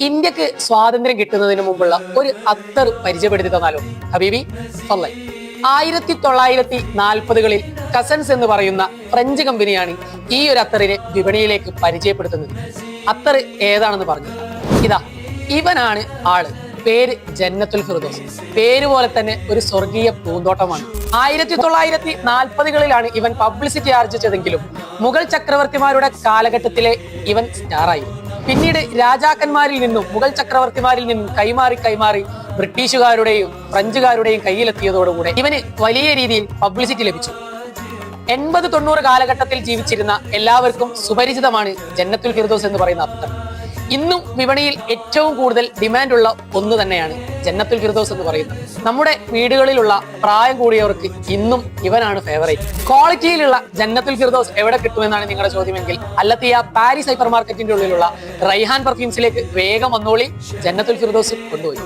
ഇന്ത്യക്ക് സ്വാതന്ത്ര്യം കിട്ടുന്നതിന് മുമ്പുള്ള ഒരു അത്തർ പരിചയപ്പെടുത്തി തന്നാലോ ഹബീബി ഫള്ളൈ. 1940 കസൻസ് എന്ന് പറയുന്ന ഫ്രഞ്ച് കമ്പനിയാണ് ഈ ഒരു അത്തറിനെ വിപണിയിലേക്ക് പരിചയപ്പെടുത്തുന്നത്. അത്തർ ഏതാണെന്ന് പറഞ്ഞു ഇതാ, ഇവനാണ് ആള്. പേര് ജന്നത്തുൽ ഫിർദൗസ്. പേര് പോലെ തന്നെ ഒരു സ്വർഗീയ പൂന്തോട്ടമാണ്. 1940 ഇവൻ പബ്ലിസിറ്റി ആർജിച്ചതെങ്കിലും മുഗൾ ചക്രവർത്തിമാരുടെ കാലഘട്ടത്തിലെ ഇവൻ സ്റ്റാറായി. പിന്നീട് രാജാക്കന്മാരിൽ നിന്നും മുഗൾ ചക്രവർത്തിമാരിൽ നിന്നും കൈമാറി ബ്രിട്ടീഷുകാരുടെയും ഫ്രഞ്ചുകാരുടെയും കയ്യിലെത്തിയതോടുകൂടെ ഇവന് വലിയ രീതിയിൽ പബ്ലിസിറ്റി ലഭിച്ചു. 80-90 കാലഘട്ടത്തിൽ ജീവിച്ചിരുന്ന എല്ലാവർക്കും സുപരിചിതമാണ് ജന്നത്തുൽ ഫിർദൗസ് എന്ന് പറയുന്ന അത്തർ. ഇന്നും വിപണിയിൽ ഏറ്റവും കൂടുതൽ ഡിമാൻഡ് ഉള്ള ഒന്ന് തന്നെയാണ് ജന്നത്തുൽ ഫിർദൗസ് എന്ന് പറയുന്നത്. നമ്മുടെ വീടുകളിലുള്ള പ്രായം കൂടിയവർക്ക് ഇന്നും ഇവനാണ് ഫേവറേറ്റ്. ക്വാളിറ്റിയിലുള്ള ജന്നത്തുൽ ഫിർദൗസ് എവിടെ കിട്ടുമെന്നാണ് നിങ്ങളുടെ ചോദ്യമെങ്കിൽ അല്ലത്തിയ പാരീസ് ഹൈപ്പർ മാർക്കറ്റിന്റെ ഉള്ളിലുള്ള റൈഹാൻ പെർഫ്യൂംസിലേക്ക് വേഗം വന്നോളി. ജന്നത്തുൽ ഫിർദൗസ് കൊണ്ടുപോയി.